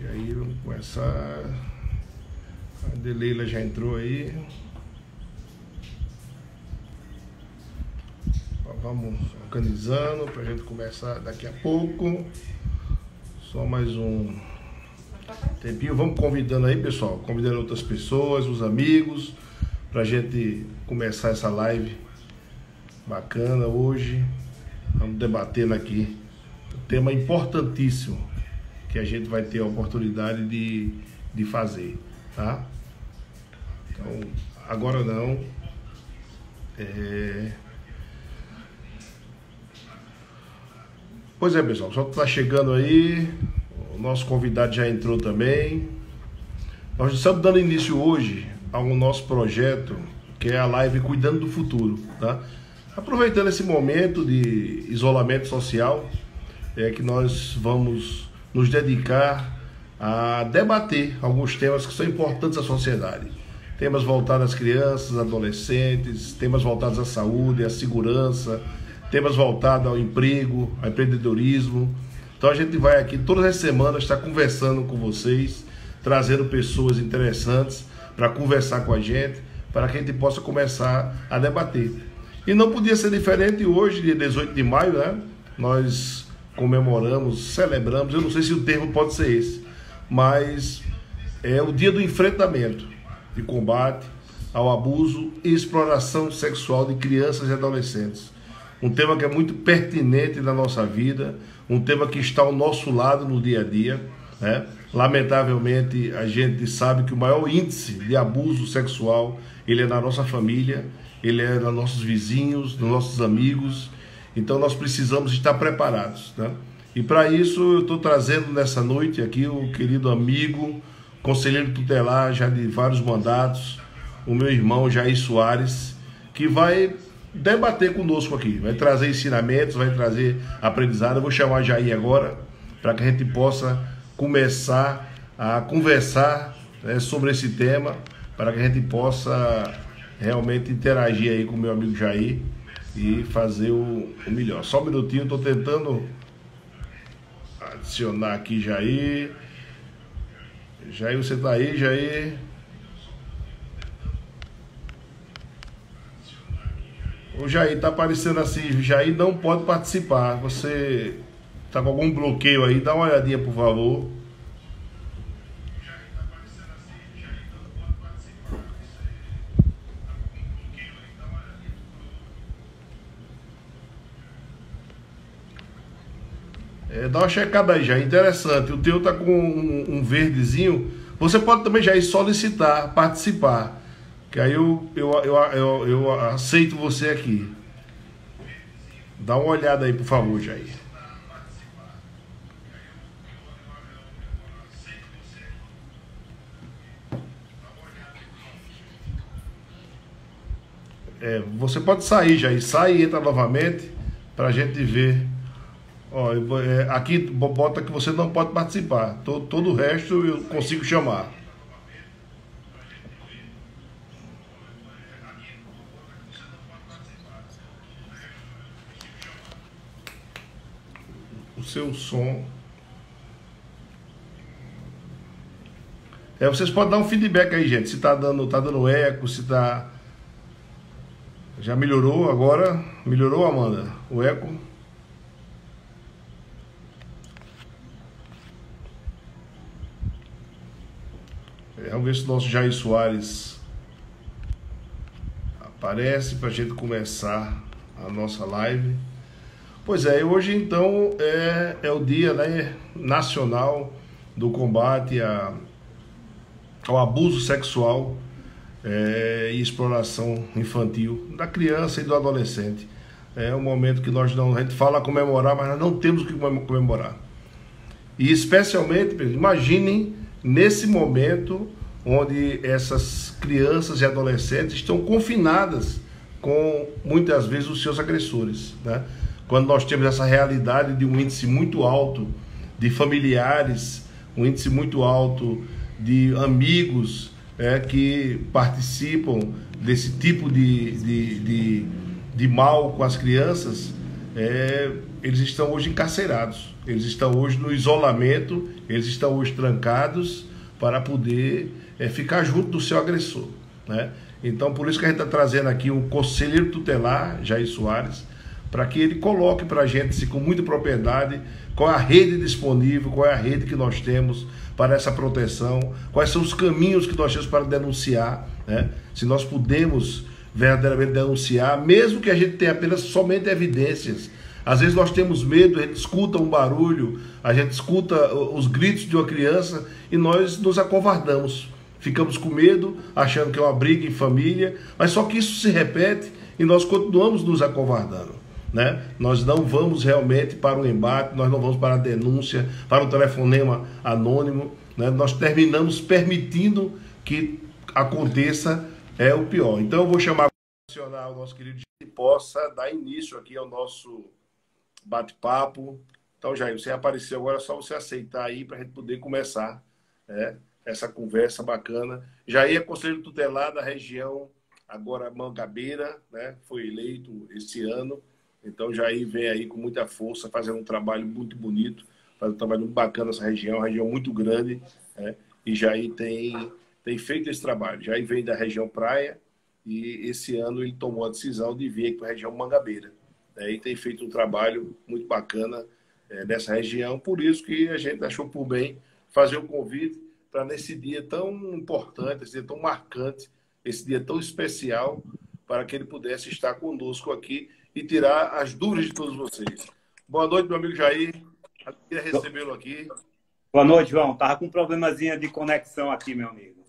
E aí vamos começar. A Deleila já entrou aí. Vamos organizando para a gente começar daqui a pouco. Só mais um tempinho. Vamos convidando aí, pessoal. Convidando outras pessoas, os amigos, para a gente começar essa live bacana hoje. Vamos debatendo aqui um tema importantíssimo que a gente vai ter a oportunidade de fazer, tá? Então, agora não. Pois é, pessoal, só está chegando aí, o nosso convidado já entrou também. Nós estamos dando início hoje ao nosso projeto, que é a live Cuidando do Futuro, tá? Aproveitando esse momento de isolamento social, que nós vamos nos dedicar a debater alguns temas que são importantes à sociedade. Temas voltados às crianças, adolescentes, temas voltados à saúde, à segurança, temas voltados ao emprego, ao empreendedorismo. Então a gente vai aqui todas as semanas estar conversando com vocês, trazendo pessoas interessantes para conversar com a gente, para que a gente possa começar a debater. E não podia ser diferente hoje, dia 18 de maio, né? Nós comemoramos, celebramos, eu não sei se o termo pode ser esse, mas é o dia do enfrentamento, de combate ao abuso e exploração sexual de crianças e adolescentes. Um tema que é muito pertinente na nossa vida, um tema que está ao nosso lado no dia a dia, né? Lamentavelmente, a gente sabe que o maior índice de abuso sexual, ele é na nossa família, ele é nos nossos vizinhos, nos nossos amigos. Então nós precisamos estar preparados, né? E para isso eu estou trazendo nessa noite aqui o querido amigo, conselheiro tutelar já de vários mandatos, o meu irmão Jair Soares, que vai debater conosco aqui, vai trazer ensinamentos, vai trazer aprendizado. Eu vou chamar Jair agora para que a gente possa começar a conversar, né, sobre esse tema, para que a gente possa realmente interagir aí com o meu amigo Jair e fazer o melhor. Só um minutinho, estou tentando adicionar aqui Jair. Jair, você está aí, Jair? O Jair está aparecendo assim, Jair não pode participar. Você está com algum bloqueio aí? Dá uma olhadinha, por favor. Dá uma checada aí, Jair. Interessante. O teu está com um verdezinho. Você pode também, Jair, solicitar, participar. Que aí eu aceito você aqui. Dá uma olhada aí, por favor, Jair. Você pode sair, Jair. Sai e entra novamente para a gente ver. Ó, aqui bota que você não pode participar. Todo o resto eu consigo chamar. O seu som. Vocês podem dar um feedback aí, gente. Se tá dando eco, se tá. Já melhorou agora? Melhorou, Amanda? O eco? Vamos ver se o nosso Jair Soares aparece para a gente começar a nossa live. Pois é, hoje então é o dia, né, nacional do combate ao abuso sexual e exploração infantil da criança e do adolescente. É um momento que a gente fala comemorar, mas nós não temos que comemorar. E especialmente, imaginem nesse momento onde essas crianças e adolescentes estão confinadas com, muitas vezes, os seus agressores, né? Quando nós temos essa realidade de um índice muito alto de familiares, um índice muito alto de amigos que participam desse tipo de mal com as crianças, eles estão hoje encarcerados, eles estão hoje no isolamento, eles estão hoje trancados para poder ficar junto do seu agressor, né? Então, por isso que a gente está trazendo aqui um conselheiro tutelar, Jair Soares, para que ele coloque para a gente, assim, com muita propriedade, qual é a rede disponível, qual é a rede que nós temos para essa proteção, quais são os caminhos que nós temos para denunciar, né? Se nós podemos verdadeiramente denunciar, mesmo que a gente tenha apenas somente evidências. Às vezes nós temos medo, a gente escuta um barulho, a gente escuta os gritos de uma criança e nós nos acovardamos. Ficamos com medo, achando que é uma briga em família, mas só que isso se repete e nós continuamos nos acovardando, né? Nós não vamos realmente para o embate, nós não vamos para a denúncia, para o telefonema anônimo, né? Nós terminamos permitindo que aconteça o pior. Então eu vou chamar o nosso querido que possa dar início aqui ao nosso bate-papo. Então, Jair, você apareceu agora, é só você aceitar aí para a gente poder começar, né, essa conversa bacana. Jair é conselheiro tutelar da região agora Mangabeira, né? Foi eleito esse ano. Então, Jair vem aí com muita força, fazendo um trabalho muito bonito, fazendo um trabalho muito bacana nessa região, uma região muito grande, né? E Jair tem feito esse trabalho. Jair vem da região Praia e esse ano ele tomou a decisão de vir para a região Mangabeira, né? E tem feito um trabalho muito bacana nessa região. Por isso que a gente achou por bem fazer o convite para nesse dia tão importante, esse dia tão marcante, esse dia tão especial, para que ele pudesse estar conosco aqui e tirar as dúvidas de todos vocês. Boa noite, meu amigo Jair. Queria recebê-lo aqui. Boa noite, João. Estava com um problemazinho de conexão aqui, meu amigo.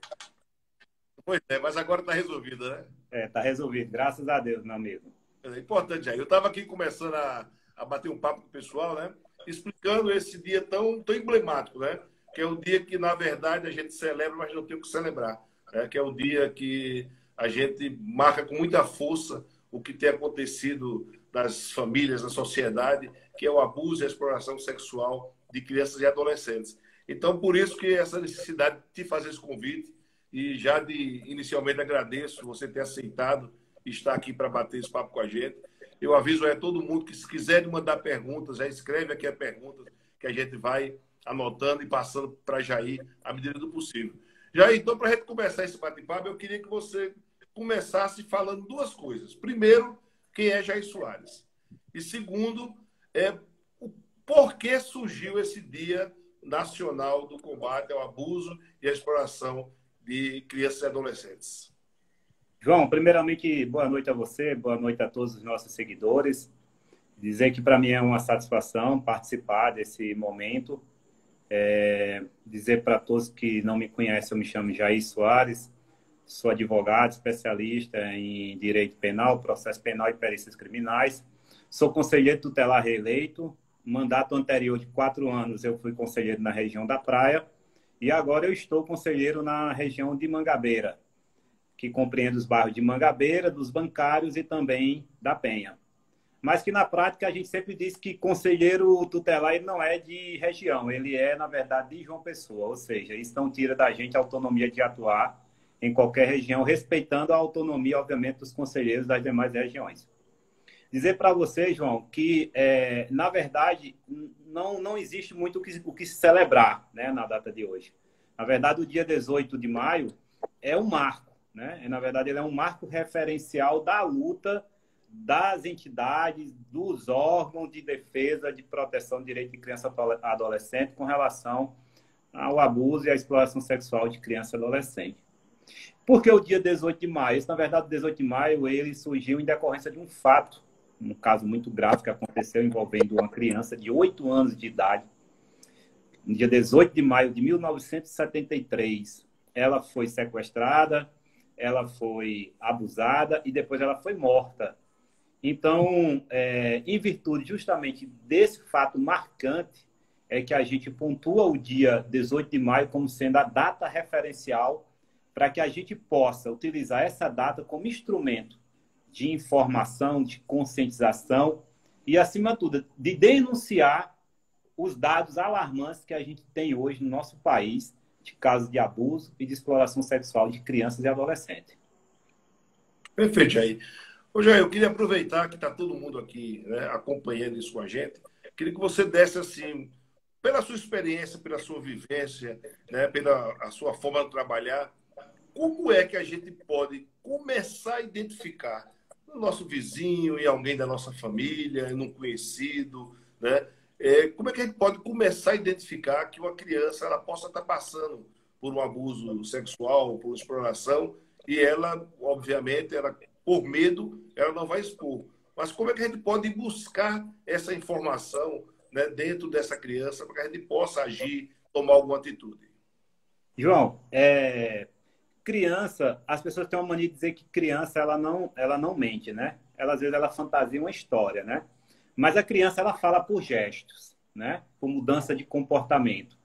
Pois é, mas agora está resolvido, né? Está resolvido. Graças a Deus, meu amigo. É importante, Jair. Eu estava aqui começando a bater um papo com o pessoal, né? Explicando esse dia tão emblemático, né? Que é o dia que, na verdade, a gente celebra, mas não tem o que celebrar. Né? Que é o dia que a gente marca com muita força o que tem acontecido nas famílias, na sociedade, que é o abuso e a exploração sexual de crianças e adolescentes. Então, por isso que essa necessidade de fazer esse convite, e já inicialmente agradeço você ter aceitado estar aqui para bater esse papo com a gente. Eu aviso a todo mundo que, se quiser mandar perguntas, já escreve aqui a pergunta que a gente vai anotando e passando para Jair à medida do possível. Jair, então, para a gente começar esse bate-papo, eu queria que você começasse falando duas coisas. Primeiro, quem é Jair Soares? E segundo, o porquê surgiu esse Dia Nacional do Combate ao Abuso e à Exploração de Crianças e Adolescentes. João, primeiramente, boa noite a você, boa noite a todos os nossos seguidores. Dizer que para mim é uma satisfação participar desse momento. Dizer para todos que não me conhecem, eu me chamo Jair Soares, sou advogado, especialista em direito penal, processo penal e perícias criminais. Sou conselheiro tutelar reeleito. Mandato anterior de 4 anos eu fui conselheiro na região da Praia e agora eu estou conselheiro na região de Mangabeira, que compreende os bairros de Mangabeira, dos Bancários e também da Penha. Mas que na prática a gente sempre diz que conselheiro tutelar ele não é de região, ele é, na verdade, de João Pessoa, ou seja, isso não tira da gente a autonomia de atuar em qualquer região, respeitando a autonomia, obviamente, dos conselheiros das demais regiões. Dizer para você, João, que, na verdade, não existe muito o que se celebrar, né, na data de hoje. Na verdade, o dia 18 de maio é um marco, né? Na verdade, ele é um marco referencial da luta das entidades, dos órgãos de defesa, de proteção de direito de criança e adolescente com relação ao abuso e à exploração sexual de criança e adolescente. Por que o dia 18 de maio? Na verdade, o 18 de maio ele surgiu em decorrência de um fato, um caso muito grave que aconteceu envolvendo uma criança de 8 anos de idade. No dia 18 de maio de 1973, ela foi sequestrada, ela foi abusada e depois ela foi morta. Então, em virtude justamente desse fato marcante, é que a gente pontua o dia 18 de maio como sendo a data referencial para que a gente possa utilizar essa data como instrumento de informação, de conscientização e, acima de tudo, de denunciar os dados alarmantes que a gente tem hoje no nosso país de casos de abuso e de exploração sexual de crianças e adolescentes. Perfeito, Jair. Ô, Jair, eu queria aproveitar que está todo mundo aqui, né, acompanhando isso com a gente. Queria que você desse, assim, pela sua experiência, pela sua vivência, né, pela a sua forma de trabalhar, como é que a gente pode começar a identificar no nosso vizinho, em alguém da nossa família, em um conhecido, né? Como é que a gente pode começar a identificar que uma criança ela possa estar passando por um abuso sexual, por exploração, e ela, obviamente, ela, por medo, ela não vai expor. Mas como é que a gente pode buscar essa informação, né, dentro dessa criança para que a gente possa agir, tomar alguma atitude? João, criança, as pessoas têm uma mania de dizer que criança ela não mente, né? Ela, às vezes ela fantasia uma história, né? Mas a criança ela fala por gestos, né? Por mudança de comportamento.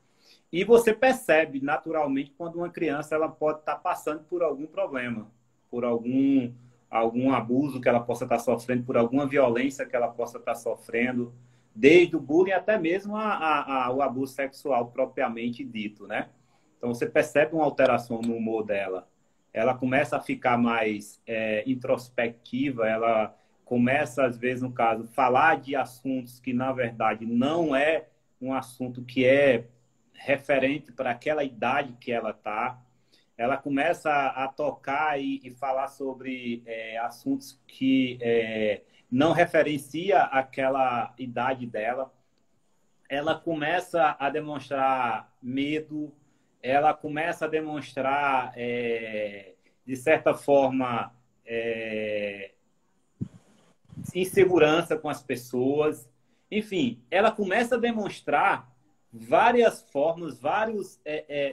E você percebe naturalmente quando uma criança ela pode estar passando por algum problema, por algum abuso que ela possa estar sofrendo, por alguma violência que ela possa estar sofrendo, desde o bullying até mesmo o abuso sexual propriamente dito, né? Então você percebe uma alteração no humor dela. Ela começa a ficar mais introspectiva, ela começa, às vezes, no caso, falar de assuntos que, na verdade, não é um assunto que é referente para aquela idade que ela está. Ela começa a tocar e falar sobre assuntos que não referencia aquela idade dela. Ela começa a demonstrar medo, ela começa a demonstrar, de certa forma, insegurança com as pessoas. Enfim, ela começa a demonstrar várias formas, vários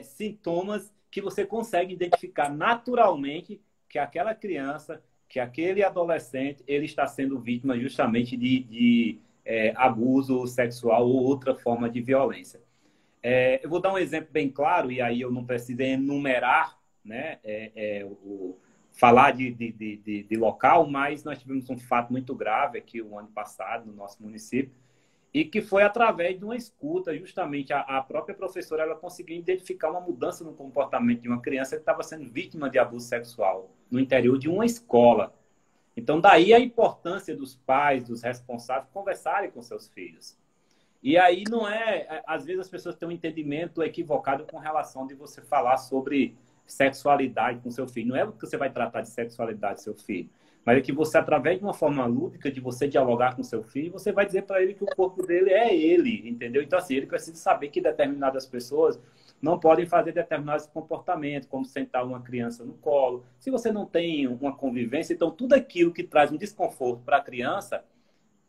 sintomas que você consegue identificar naturalmente que aquela criança, que aquele adolescente, ele está sendo vítima justamente de abuso sexual ou outra forma de violência. Eu vou dar um exemplo bem claro, e aí eu não preciso enumerar, né, falar de local, mas nós tivemos um fato muito grave aqui o ano passado no nosso município, e que foi através de uma escuta, justamente a própria professora ela conseguiu identificar uma mudança no comportamento de uma criança que estava sendo vítima de abuso sexual no interior de uma escola. Então, daí a importância dos pais, dos responsáveis, conversarem com seus filhos. E aí não às vezes as pessoas têm um entendimento equivocado com relação de você falar sobre sexualidade com seu filho. Não é que você vai tratar de sexualidade com seu filho, mas é que você, através de uma forma lúdica, de você dialogar com seu filho, você vai dizer para ele que o corpo dele é ele, entendeu? Então, assim, ele precisa saber que determinadas pessoas não podem fazer determinados comportamentos, como sentar uma criança no colo. Se você não tem uma convivência, então tudo aquilo que traz um desconforto para a criança,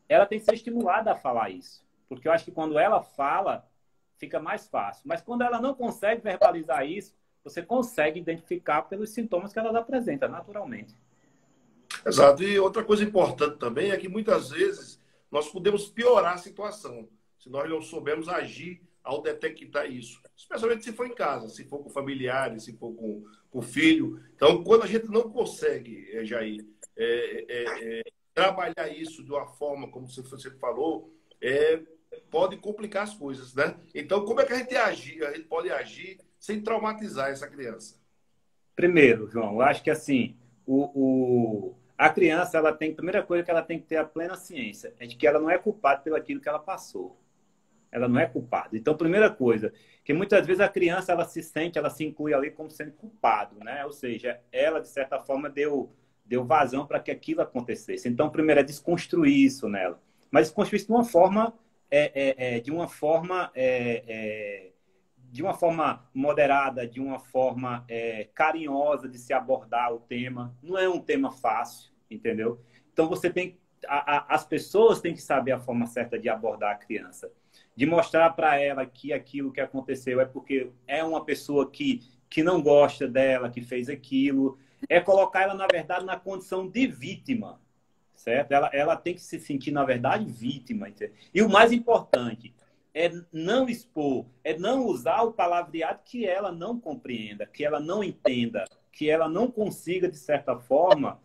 ela tem que ser estimulada a falar isso. Porque eu acho que quando ela fala, fica mais fácil. Mas quando ela não consegue verbalizar isso, você consegue identificar pelos sintomas que ela apresenta naturalmente. Exato. E outra coisa importante também é que muitas vezes nós podemos piorar a situação se nós não soubermos agir ao detectar isso. Especialmente se for em casa, se for com familiares, se for com filho. Então, quando a gente não consegue, Jair, trabalhar isso de uma forma, como você falou, pode complicar as coisas, né? Então, como é que a gente pode agir sem traumatizar essa criança? Primeiro, João, eu acho que assim, a criança, ela tem, a primeira coisa que ela tem que ter a plena ciência é de que ela não é culpada pelo aquilo que ela passou. Ela não é culpada. Então, primeira coisa, que muitas vezes a criança, ela se sente, ela se inclui ali como sendo culpado, né? Ou seja, ela, de certa forma, deu vazão para que aquilo acontecesse. Então, primeiro é desconstruir isso nela. Mas desconstruir isso de uma forma, de uma forma moderada, de uma forma carinhosa de se abordar o tema. Não é um tema fácil, entendeu? Então, você tem as pessoas têm que saber a forma certa de abordar a criança, de mostrar para ela que aquilo que aconteceu é porque é uma pessoa que não gosta dela, que fez aquilo. É colocar ela, na verdade, na condição de vítima, certo? Ela tem que se sentir, na verdade, vítima. Entendeu? E o mais importante é não expor, é não usar o palavreado que ela não compreenda, que ela não entenda, que ela não consiga, de certa forma,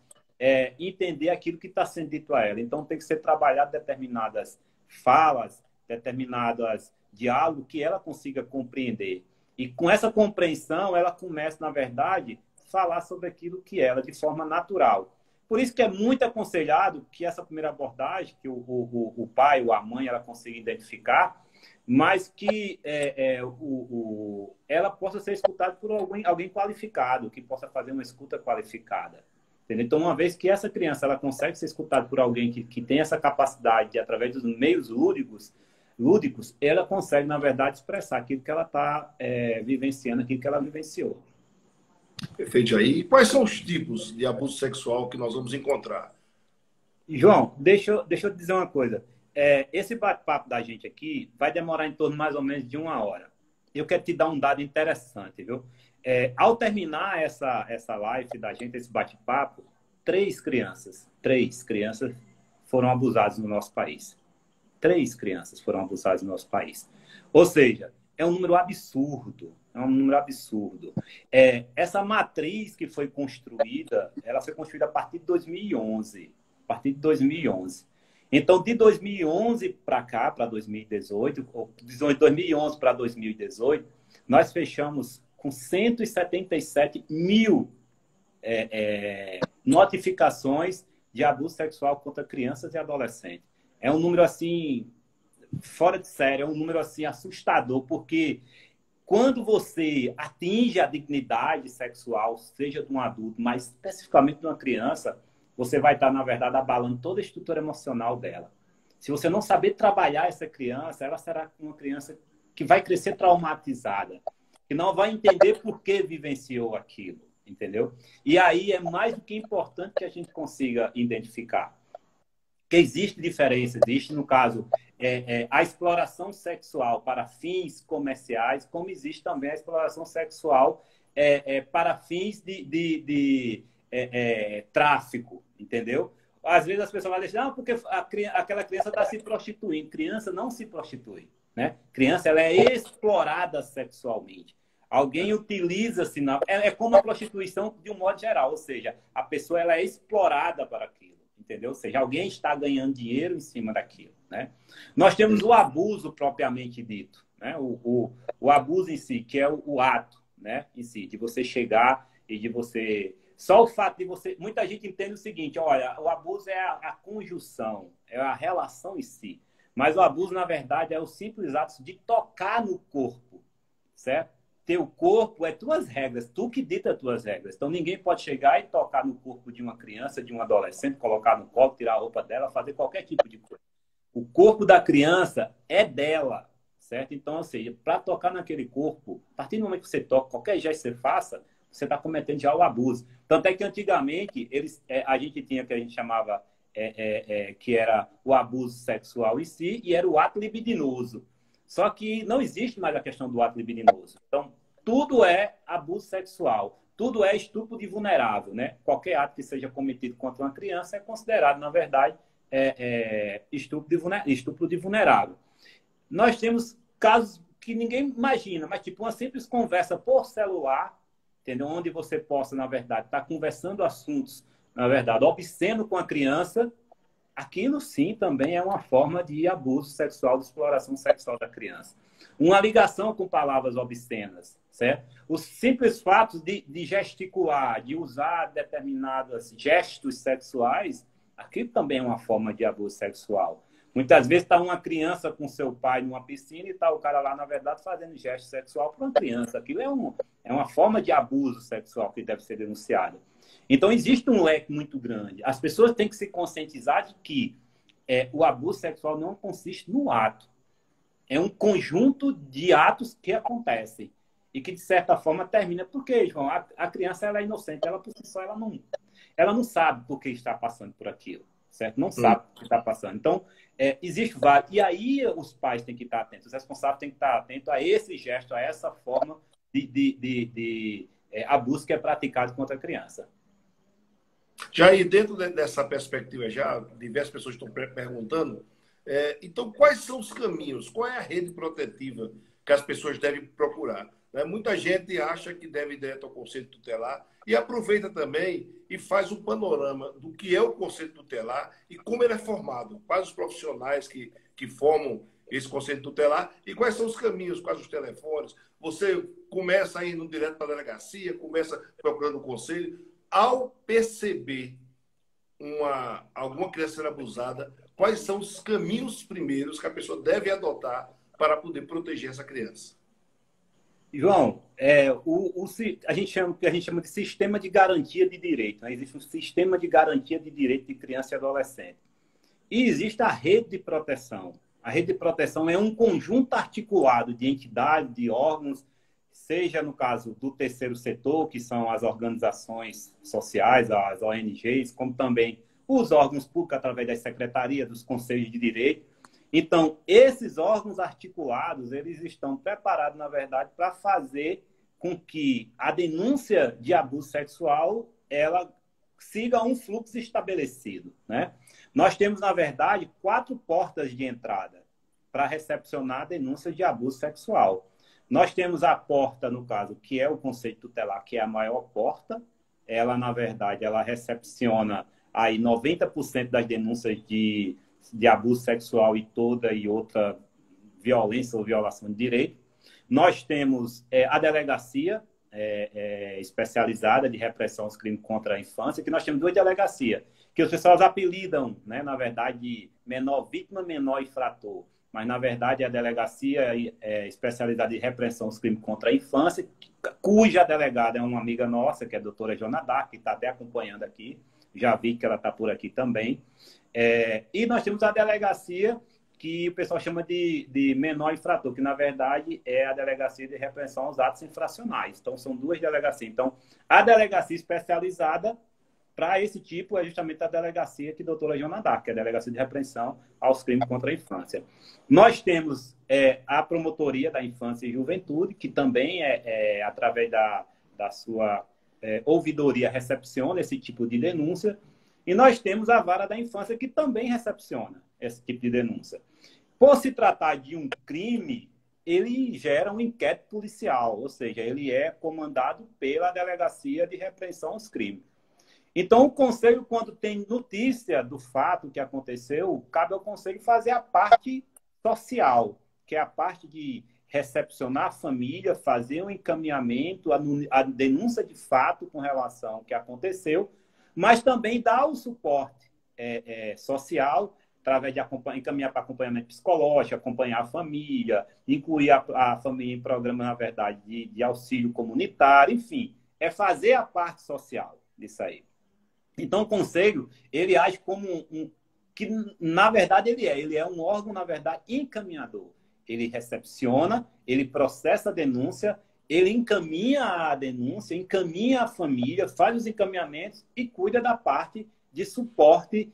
entender aquilo que está sendo dito a ela. Então, tem que ser trabalhado determinadas falas, determinadas diálogos que ela consiga compreender. E com essa compreensão, ela começa, na verdade, a falar sobre aquilo que ela, de forma natural. por isso que é muito aconselhado que essa primeira abordagem, que o pai ou a mãe ela consiga identificar, mas que ela possa ser escutada por alguém qualificado, que possa fazer uma escuta qualificada. Entendeu? Então, uma vez que essa criança ela consegue ser escutada por alguém que tem essa capacidade de, através dos meios lúdicos, ela consegue, na verdade, expressar aquilo que ela está vivenciando, aquilo que ela vivenciou. Perfeito aí. E quais são os tipos de abuso sexual que nós vamos encontrar? João, deixa eu te dizer uma coisa. Esse bate-papo da gente aqui vai demorar em torno mais ou menos de 1 hora. Eu quero te dar um dado interessante, viu? Ao terminar essa live da gente, esse bate-papo, 3 crianças foram abusadas no nosso país. 3 crianças foram abusadas no nosso país. Ou seja, é um número absurdo. É um número absurdo. Essa matriz que foi construída, ela foi construída a partir de 2011. A partir de 2011. Então, de 2011 para cá, para 2018, ou de 2011 para 2018, nós fechamos com 177 mil notificações de abuso sexual contra crianças e adolescentes. É um número, assim, fora de série, é um número, assim, assustador, porque quando você atinge a dignidade sexual, seja de um adulto, mas especificamente de uma criança, você vai estar, na verdade, abalando toda a estrutura emocional dela. Se você não saber trabalhar essa criança, ela será uma criança que vai crescer traumatizada, que não vai entender por que vivenciou aquilo, entendeu? E aí é mais do que importante que a gente consiga identificar. Que existe diferença, existe, no caso, a exploração sexual para fins comerciais, como existe também a exploração sexual para fins de tráfico, entendeu? Às vezes as pessoas vão dizer, não, porque aquela criança está se prostituindo. Criança não se prostitui, né? Criança, ela é explorada sexualmente. Alguém utiliza-se, é como a prostituição de um modo geral, ou seja, a pessoa ela é explorada para aquilo. Entendeu? Ou seja, alguém está ganhando dinheiro em cima daquilo, né? Nós temos o abuso propriamente dito, né? O abuso em si, que é o ato, né? Em si, de você chegar e de você... Só o fato de você... Muita gente entende o seguinte, olha, o abuso é a conjunção, é a relação em si. Mas o abuso, na verdade, é o simples ato de tocar no corpo, certo? Teu corpo é tuas regras, tu que dita tuas regras. Então, ninguém pode chegar e tocar no corpo de uma criança, de um adolescente, colocar no colo, tirar a roupa dela, fazer qualquer tipo de coisa. O corpo da criança é dela, certo? Então, ou seja, para tocar naquele corpo, a partir do momento que você toca, qualquer gesto que você faça, você está cometendo já o abuso. Tanto é que, antigamente, a gente tinha o que a gente chamava, que era o abuso sexual em si, e era o ato libidinoso. Só que não existe mais a questão do ato libidinoso. Então, tudo é abuso sexual. Tudo é estupro de vulnerável, né? Qualquer ato que seja cometido contra uma criança é considerado, na verdade, estupro de vulnerável. Nós temos casos que ninguém imagina, mas tipo uma simples conversa por celular, entendeu? Onde você possa, na verdade, estar conversando assuntos, na verdade, obsceno com a criança. Aquilo sim também é uma forma de abuso sexual, de exploração sexual da criança. Uma ligação com palavras obscenas, certo? Os simples fatos de gesticular, de usar determinados gestos sexuais, aquilo também é uma forma de abuso sexual. Muitas vezes está uma criança com seu pai numa piscina e está o cara lá, na verdade, fazendo gesto sexual para uma criança. Aquilo é uma forma de abuso sexual que deve ser denunciada. Então, existe um leque muito grande. As pessoas têm que se conscientizar de que o abuso sexual não consiste no ato. É um conjunto de atos que acontecem e que, de certa forma, termina. Por quê, João? A criança ela é inocente, ela por si só ela não sabe por que está passando por aquilo, certo? Não sabe o que está passando. Então, existe vários. E aí os pais têm que estar atentos, os responsáveis têm que estar atentos a esse gesto, a essa forma de abuso que é praticado contra a criança. Já aí, dentro dessa perspectiva, já diversas pessoas estão perguntando, então quais são os caminhos, qual é a rede protetiva que as pessoas devem procurar? Muita gente acha que deve ir direto ao Conselho Tutelar e aproveita também e faz um panorama do que é o Conselho Tutelar e como ele é formado, quais os profissionais que formam esse Conselho Tutelar e quais são os caminhos, quais os telefones. Você começa a ir direto para a delegacia, começa procurando o conselho. Ao perceber alguma criança sendo abusada, quais são os caminhos primeiros que a pessoa deve adotar para poder proteger essa criança? João, a gente chama de sistema de garantia de direito. Né? Existe um sistema de garantia de direito de criança e adolescente. E existe a rede de proteção. A rede de proteção é um conjunto articulado de entidades, de órgãos, seja no caso do terceiro setor, que são as organizações sociais, as ONGs, como também os órgãos públicos através das secretarias, dos conselhos de direito. Então, esses órgãos articulados, eles estão preparados, na verdade, para fazer com que a denúncia de abuso sexual ela siga um fluxo estabelecido, né? Nós temos, na verdade, 4 portas de entrada para recepcionar a denúncia de abuso sexual. Nós temos a porta, no caso, que é o Conselho Tutelar, que é a maior porta. Ela, na verdade, ela recepciona aí 90% das denúncias de abuso sexual e toda e outra violência ou violação de direito. Nós temos a delegacia especializada de repressão aos crimes contra a infância, que nós temos 2 delegacias, que as pessoas apelidam, né, na verdade, de menor vítima, menor infrator. Mas, na verdade, é a delegacia especializada de repressão aos crimes contra a infância, cuja delegada é uma amiga nossa, que é a doutora Joana Dark, que está até acompanhando aqui. Já vi que ela está por aqui também. E nós temos a delegacia que o pessoal chama de menor infrator, que na verdade é a delegacia de repressão aos atos infracionais. Então, são 2 delegacias. Então, a delegacia especializada para esse tipo é justamente a delegacia que a doutora Joana Dark, que é a delegacia de repressão aos crimes contra a infância. Nós temos a promotoria da infância e juventude, que também através da sua ouvidoria, recepciona esse tipo de denúncia. E nós temos a vara da infância, que também recepciona esse tipo de denúncia. Por se tratar de um crime, ele gera um inquérito policial, ou seja, ele é comandado pela Delegacia de Repreensão aos Crimes. Então, o Conselho, quando tem notícia do fato que aconteceu, cabe ao Conselho fazer a parte social, que é a parte de recepcionar a família, fazer um encaminhamento, a denúncia de fato com relação ao que aconteceu, mas também dar o suporte social, através de encaminhar para acompanhamento psicológico, acompanhar a família, incluir a família em programas, na verdade, de auxílio comunitário, enfim, é fazer a parte social disso aí. Então, o Conselho, ele age como que, na verdade, ele é um órgão, na verdade, encaminhador. Ele recepciona, ele processa a denúncia, ele encaminha a denúncia, encaminha a família, faz os encaminhamentos e cuida da parte de suporte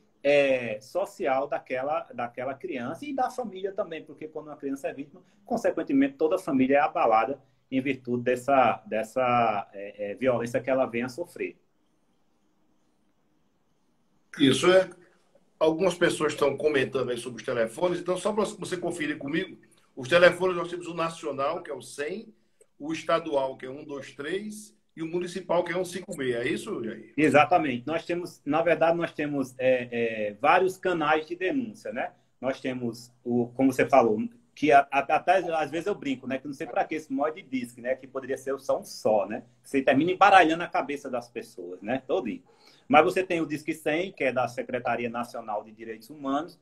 social daquela criança e da família também, porque quando uma criança é vítima, consequentemente, toda a família é abalada em virtude dessa violência que ela vem a sofrer. Isso algumas pessoas estão comentando aí sobre os telefones, então só para você conferir comigo, os telefones nós temos o nacional, que é o 100, o estadual, que é 123, e o municipal, que é 156. É isso, Jair? Exatamente. Nós temos, na verdade, vários canais de denúncia, né? Nós temos, como você falou, que até às vezes eu brinco, né? Que não sei para que esse mod disc, né? Que poderia ser só um só, né? Você termina embaralhando a cabeça das pessoas, né? Todinho. Mas você tem o Disque 100, que é da Secretaria Nacional de Direitos Humanos.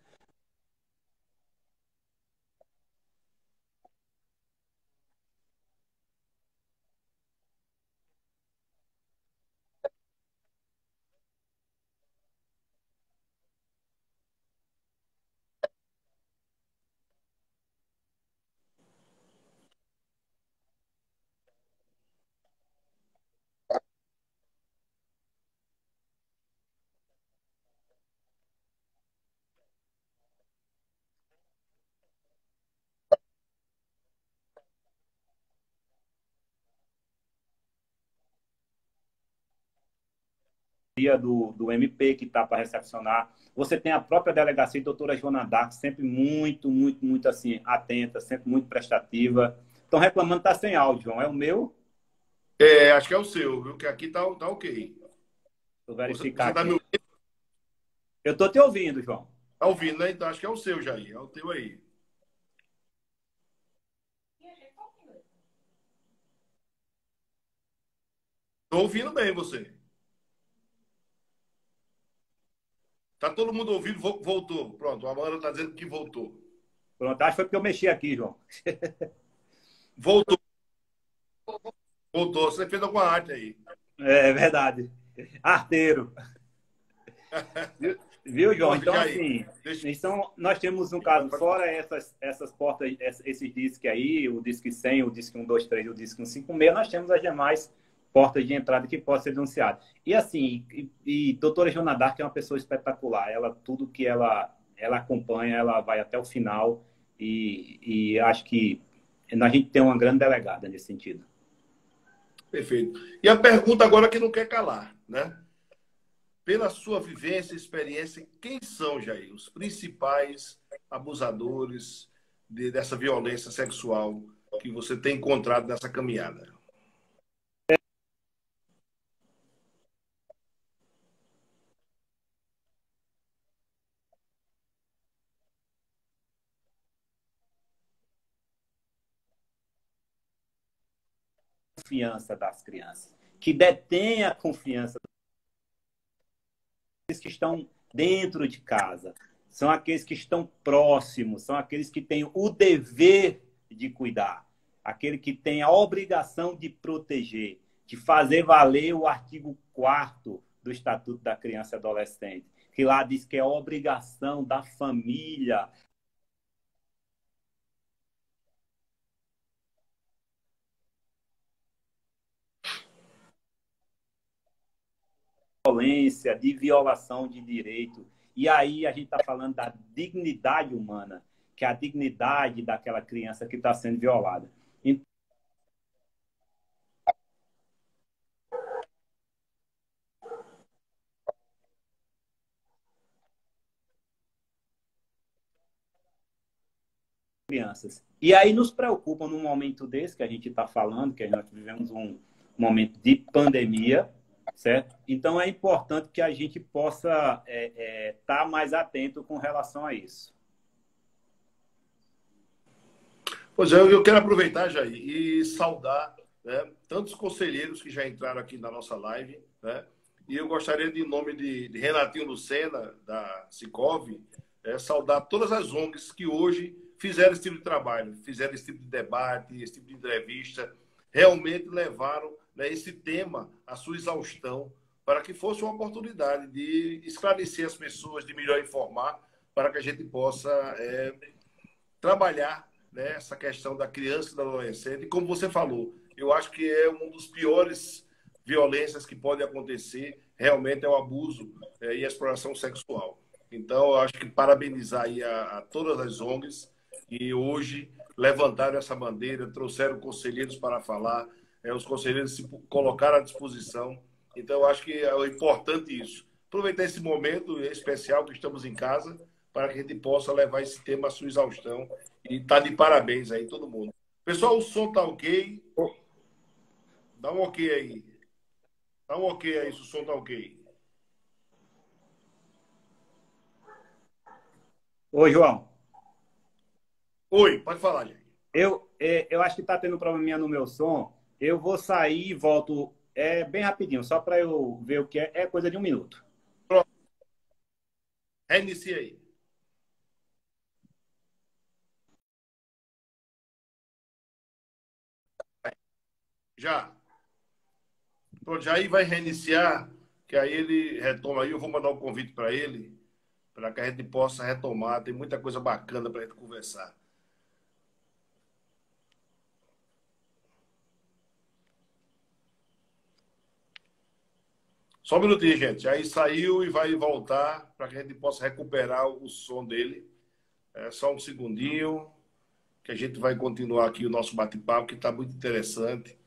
Do MP, que está para recepcionar. Você tem a própria delegacia, a doutora Joana Dark, sempre muito, muito, muito assim, atenta, sempre muito prestativa. Estão reclamando que está sem áudio, João. É o meu? Acho que é o seu, viu? Que aqui tá ok. Vou verificar Você tá me aqui. Eu estou te ouvindo, João. tá ouvindo, né? Então acho que é o seu, Jair. É o teu aí. Tô ouvindo bem você. Tá todo mundo ouvindo? Voltou. Pronto, a Amanda está dizendo que voltou. Pronto, acho que foi porque eu mexi aqui, João. Voltou, voltou. Você fez alguma arte aí. É verdade. Arteiro. Viu, João? Ô, Então, Jair, assim, deixa... então, nós temos um caso, fora essas portas, esses discos aí, o disco 100, o disco 123 e o disco 156, nós temos as demais portas de entrada que podem ser denunciadas. E, assim, doutora Joana Dark é uma pessoa espetacular. Ela, tudo que ela acompanha, ela vai até o final e acho que a gente tem uma grande delegada nesse sentido. Perfeito. E a pergunta agora que não quer calar, né? Pela sua vivência e experiência, quem são, Jair, os principais abusadores dessa violência sexual que você tem encontrado nessa caminhada? Confiança das crianças, que detém a confiança daqueles que estão dentro de casa, são aqueles que estão próximos, são aqueles que têm o dever de cuidar, aquele que tem a obrigação de proteger, de fazer valer o artigo 4º do Estatuto da Criança e Adolescente, que lá diz que é obrigação da família violência, de violação de direito. E aí a gente está falando da dignidade humana, que é a dignidade daquela criança que está sendo violada. Então, crianças. E aí nos preocupa num momento desse que a gente está falando, que nós vivemos um momento de pandemia, certo? Então é importante que a gente possa estar mais atento com relação a isso. Pois é, eu quero aproveitar, Jair, e saudar, né, tantos conselheiros que já entraram aqui na nossa live, né? E eu gostaria, de, em nome de Renatinho Lucena, da Sicov, saudar todas as ONGs que hoje fizeram esse tipo de trabalho, fizeram esse tipo de debate, esse tipo de entrevista, realmente levaram, né, esse tema à sua exaustão, para que fosse uma oportunidade de esclarecer as pessoas, de melhor informar, para que a gente possa trabalhar, né, essa questão da criança e da adolescente. E como você falou, eu acho que é um dos piores violências que pode acontecer, realmente é o abuso e a exploração sexual. Então, eu acho que parabenizar aí a todas as ONGs que hoje levantaram essa bandeira, trouxeram conselheiros para falar, os conselheiros se colocaram à disposição. Então, eu acho que é importante isso. Aproveitar esse momento especial que estamos em casa para que a gente possa levar esse tema à sua exaustão. E tá de parabéns aí, todo mundo. Pessoal, o som tá ok? Dá um ok aí. Dá um ok aí se o som tá ok. Ô, João, Oi, pode falar, gente. eu acho que está tendo um probleminha no meu som. Eu vou sair e volto bem rapidinho, só para eu ver o que é. É coisa de 1 minuto. Pronto, reinicia aí. Já. Pronto, já aí vai reiniciar, que aí ele retoma aí. Eu vou mandar um convite para ele, para que a gente possa retomar. Tem muita coisa bacana para a gente conversar. Só um minutinho, gente. Aí saiu e vai voltar para que a gente possa recuperar o som dele. É só um segundinho, que a gente vai continuar aqui o nosso bate-papo, que está muito interessante.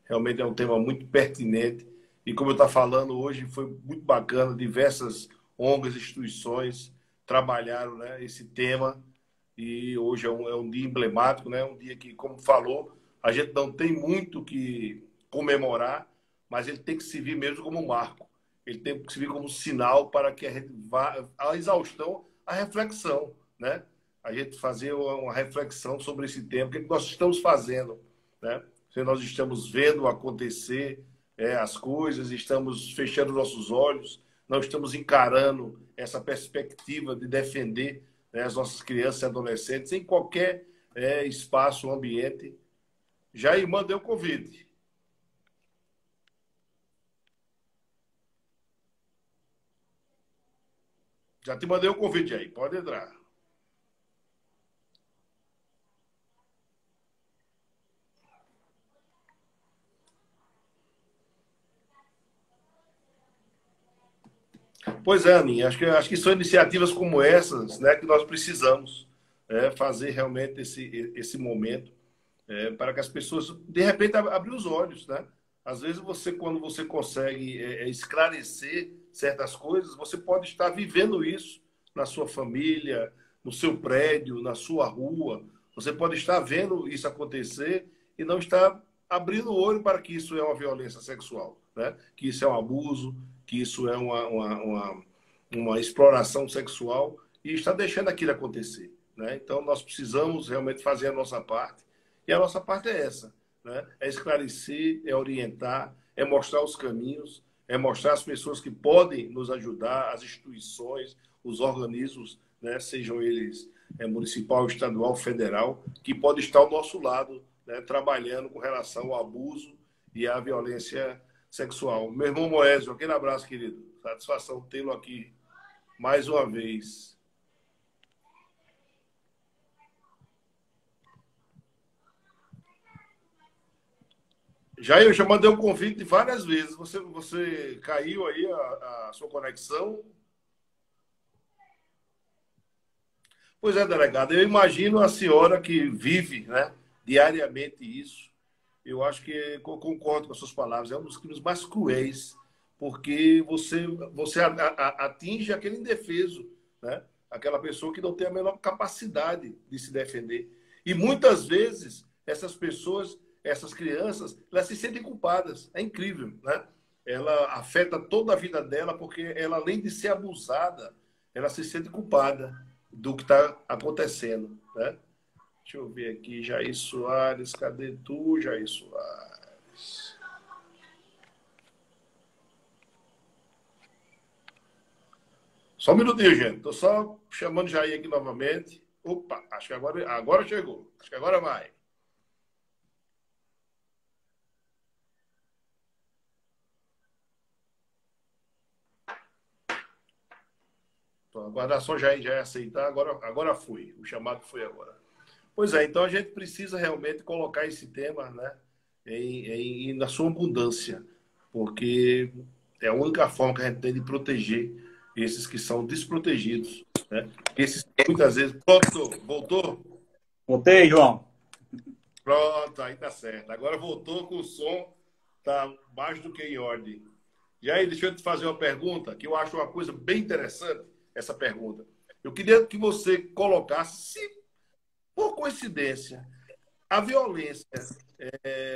Realmente é um tema muito pertinente. E como eu estou falando hoje, foi muito bacana. Diversas ONGs, instituições trabalharam, né, esse tema. E hoje é um dia emblemático, né? Um dia que, como falou, a gente não tem muito que comemorar, mas ele tem que servir mesmo como um marco. Ele tem que servir como um sinal para que a gente vá à exaustão, à reflexão, né? A gente fazer uma reflexão sobre esse tema, o que nós estamos fazendo, né? Se nós estamos vendo acontecer as coisas, estamos fechando nossos olhos, não estamos encarando essa perspectiva de defender, né, as nossas crianças e adolescentes em qualquer espaço, ambiente. Jair, mandei o convite. Já te mandei o convite aí, pode entrar. Pois é, Aninha, acho que são iniciativas como essas, né, que nós precisamos fazer realmente esse momento para que as pessoas, de repente, abrir os olhos, né? Às vezes, quando você consegue esclarecer certas coisas, você pode estar vivendo isso na sua família, no seu prédio, na sua rua. Você pode estar vendo isso acontecer e não estar abrindo o olho para que isso é uma violência sexual, né? Que isso é um abuso, que isso é uma exploração sexual e está deixando aquilo acontecer, né? Então, nós precisamos realmente fazer a nossa parte. E a nossa parte é essa, né? É esclarecer, é orientar, é mostrar os caminhos, é mostrar as pessoas que podem nos ajudar, as instituições, os organismos, né? Sejam eles municipal, estadual, federal, que podem estar ao nosso lado, né? Trabalhando com relação ao abuso e à violência sexual. Meu irmão Moésio, aquele abraço, querido. Satisfação tê-lo aqui mais uma vez. Eu já mandei um convite várias vezes. Você caiu aí a sua conexão? Pois é, delegado. Eu imagino a senhora que vive, né, diariamente isso. Eu acho que concordo com as suas palavras. É um dos crimes mais cruéis, porque você atinge aquele indefeso, né? Aquela pessoa que não tem a menor capacidade de se defender. E muitas vezes essas pessoas, essas crianças, elas se sentem culpadas. É incrível, né? Ela afeta toda a vida dela, porque ela, além de ser abusada, ela se sente culpada do que está acontecendo, né? Deixa eu ver aqui, Jair Soares, cadê tu, Jair Soares? Só um minutinho, gente. Estou só chamando Jair aqui novamente. Opa, acho que agora chegou. Acho que agora vai. Então, aguardar só Jair aceitar. Agora foi. O chamado foi agora. Pois é, então a gente precisa realmente colocar esse tema, né, na sua abundância, porque é a única forma que a gente tem de proteger esses que são desprotegidos, né? Esses que muitas vezes... Pronto, voltou? Voltei, João. Pronto, aí tá certo. Agora voltou com o som, tá mais do que em ordem. E aí, deixa eu te fazer uma pergunta, que eu acho uma coisa bem interessante, essa pergunta. Eu queria que você colocasse, se por coincidência, a violência,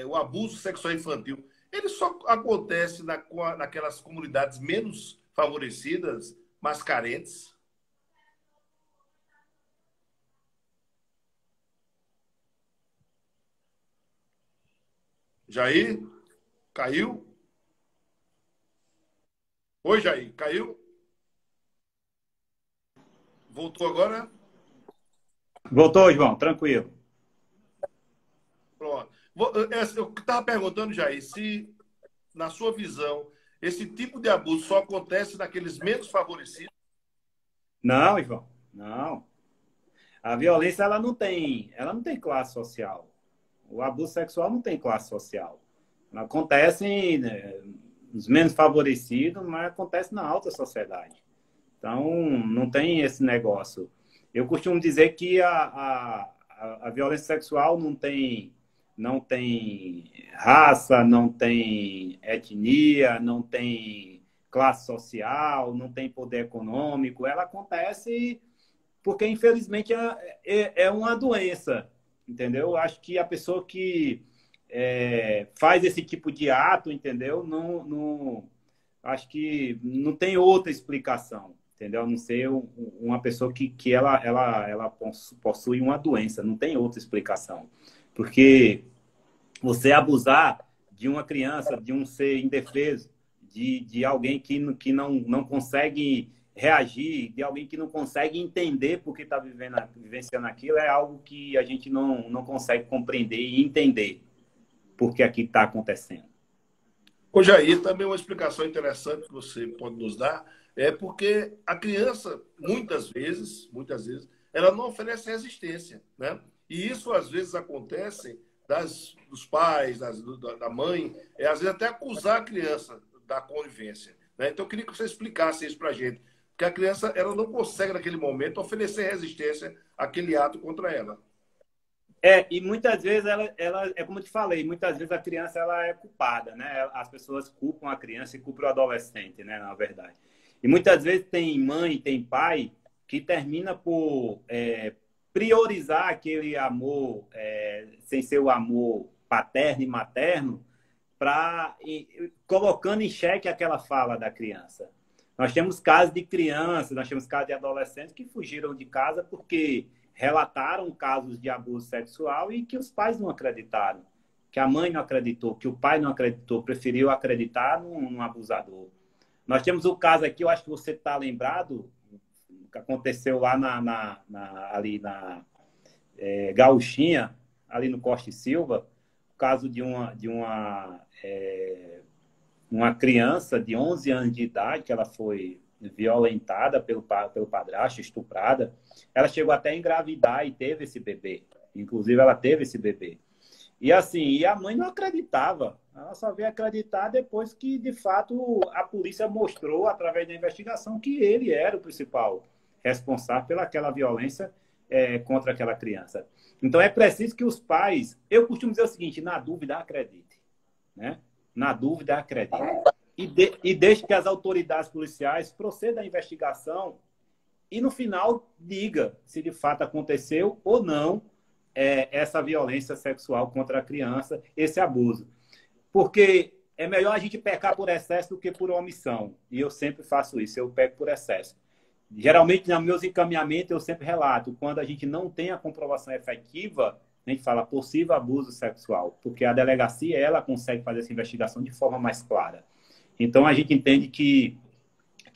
o abuso sexual infantil, ele só acontece naquelas comunidades menos favorecidas, mais carentes? Jair? Caiu? Oi, Jair, caiu? Voltou agora? Voltou, João, tranquilo. Pronto. Eu estava perguntando, Jair, se, na sua visão, esse tipo de abuso só acontece naqueles menos favorecidos? Não, João, não. A violência ela não tem classe social. O abuso sexual não tem classe social. Acontece, né, nos menos favorecidos, mas acontece na alta sociedade. Então, não tem esse negócio. Eu costumo dizer que a violência sexual não tem raça, não tem etnia, não tem classe social, não tem poder econômico. Ela acontece porque, infelizmente, é uma doença, entendeu? Eu acho que a pessoa que faz esse tipo de ato, entendeu? Acho que não tem outra explicação, entendeu? A não ser uma pessoa que ela possui uma doença, não tem outra explicação. Porque você abusar de uma criança, de um ser indefeso, de alguém que não consegue reagir, de alguém que não consegue entender por que está vivenciando aquilo, é algo que a gente não consegue compreender e entender por que aqui está acontecendo. Ô Jair, também uma explicação interessante que você pode nos dar é porque a criança, muitas vezes, ela não oferece resistência, né? E isso às vezes acontece dos pais, da mãe, às vezes até acusar a criança da conivência, né? Então eu queria que você explicasse isso para a gente, porque a criança ela não consegue naquele momento oferecer resistência àquele ato contra ela. E muitas vezes ela, é como eu te falei, muitas vezes a criança ela é culpada, né? As pessoas culpam a criança e culpam o adolescente, né? Na verdade. E muitas vezes tem mãe, tem pai que termina por priorizar aquele amor, sem ser o amor paterno e materno, colocando em xeque aquela fala da criança. Nós temos casos de crianças, nós temos casos de adolescentes que fugiram de casa porque relataram casos de abuso sexual e que os pais não acreditaram, que a mãe não acreditou, que o pai não acreditou, preferiu acreditar num abusador. Nós temos o caso aqui, eu acho que você está lembrado, que aconteceu lá ali na Gauchinha, ali no Costa e Silva, o caso de uma criança de 11 anos de idade, que ela foi violentada pelo padrasto, estuprada. Ela chegou até a engravidar e teve esse bebê. Inclusive, ela teve esse bebê. E assim, a mãe não acreditava. Ela só veio acreditar depois que, de fato, a polícia mostrou, através da investigação, que ele era o principal responsável pelaquela violência contra aquela criança. Então, é preciso que os pais... Eu costumo dizer o seguinte, na dúvida, acredite. Né? Na dúvida, acredite. E deixe que as autoridades policiais procedam à investigação e, no final, diga se de fato aconteceu ou não essa violência sexual contra a criança, esse abuso. Porque é melhor a gente pecar por excesso do que por omissão. E eu sempre faço isso, eu peco por excesso. Geralmente, nos meus encaminhamentos, eu sempre relato, quando a gente não tem a comprovação efetiva, a gente fala possível abuso sexual, porque a delegacia ela consegue fazer essa investigação de forma mais clara. Então, a gente entende que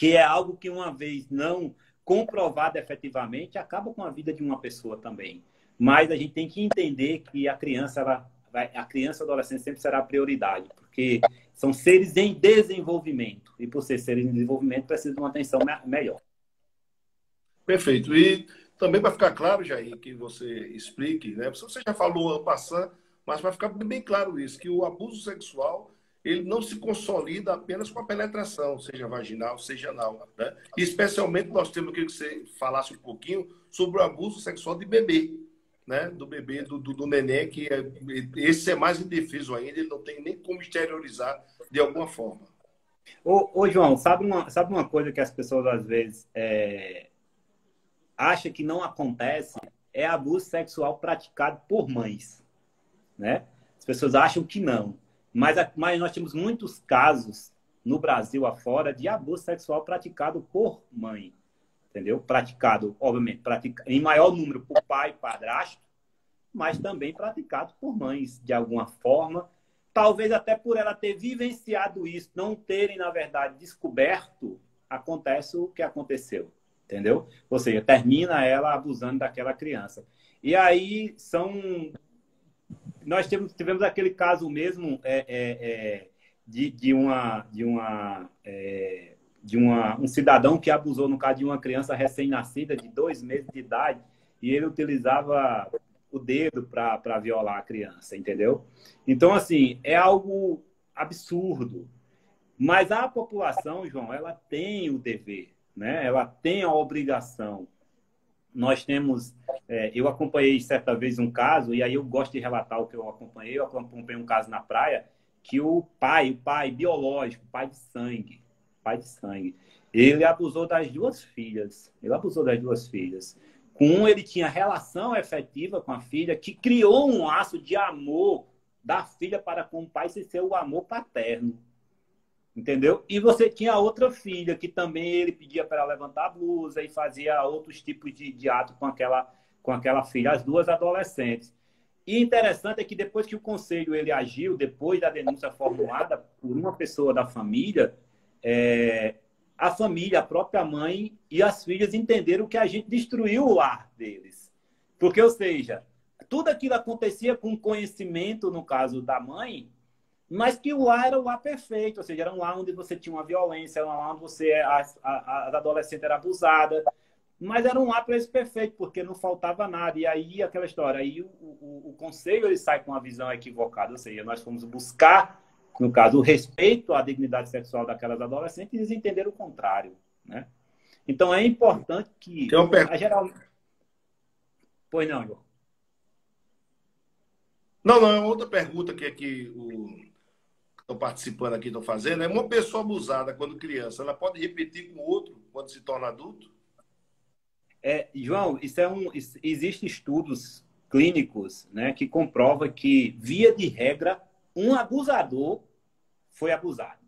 é algo que, uma vez não comprovado efetivamente, acaba com a vida de uma pessoa também. Mas a gente tem que entender que a criança e a adolescente sempre será a prioridade, porque são seres em desenvolvimento. E, por ser seres em desenvolvimento, precisam de uma atenção melhor. Perfeito. E também para ficar claro, Jair, que você explique, né? Você já falou en passant, mas vai ficar bem claro isso, que o abuso sexual ele não se consolida apenas com a penetração, seja vaginal, seja anal, né? E especialmente nós temos que você falasse um pouquinho sobre o abuso sexual de bebê, né? Do bebê, do neném, que esse é mais indefeso ainda, ele não tem nem como exteriorizar de alguma forma. Ô João, sabe uma coisa que as pessoas às vezes acham que não acontece? É abuso sexual praticado por mães, né? As pessoas acham que não. Mas nós temos muitos casos no Brasil afora de abuso sexual praticado por mãe, entendeu? Praticado, obviamente, em maior número por pai, padrasto, mas também praticado por mães, de alguma forma. Talvez até por ela ter vivenciado isso, não terem, na verdade, descoberto, acontece o que aconteceu, entendeu? Ou seja, termina ela abusando daquela criança. E aí nós tivemos aquele caso mesmo um cidadão que abusou, no caso de uma criança recém-nascida de 2 meses de idade, e ele utilizava o dedo para violar a criança, entendeu? Então, assim, é algo absurdo. Mas a população, João, ela tem o dever, né? Ela tem a obrigação. Nós temos... eu acompanhei certa vez um caso, e aí eu gosto de relatar o que eu acompanhei. Eu acompanhei um caso na praia, que o pai biológico, pai de sangue, ele abusou das 2 filhas. Com um, ele tinha relação efetiva com a filha, que criou um laço de amor da filha para com o pai, sem ser o amor paterno. Entendeu? E você tinha outra filha, que também ele pedia para ela levantar a blusa e fazia outros tipos de ato com aquela filha, as 2 adolescentes. E interessante é que depois que o conselho ele agiu, depois da denúncia formulada por uma pessoa da família, a família, a própria mãe e as filhas entenderam que a gente destruiu o lar deles. Porque, ou seja, tudo aquilo acontecia com conhecimento, no caso da mãe, mas que o lar era o lar perfeito, ou seja, era um lar onde você tinha uma violência, era um lar onde as adolescentes eram abusadas, mas era um lar para esse perfeito, porque não faltava nada. E aí, aquela história, aí o conselho ele sai com uma visão equivocada, ou seja, nós fomos buscar, no caso, o respeito à dignidade sexual daquelas adolescentes e eles entenderam o contrário, né? Então, é importante Tem que, uma pergunta. a geral... Pois não, Igor. Não, não, é outra pergunta que o que estão participando aqui estão fazendo. É uma pessoa abusada quando criança, ela pode repetir com outro quando se torna adulto? João, existe estudos clínicos, né, que comprovam que, via de regra, um abusador foi abusado.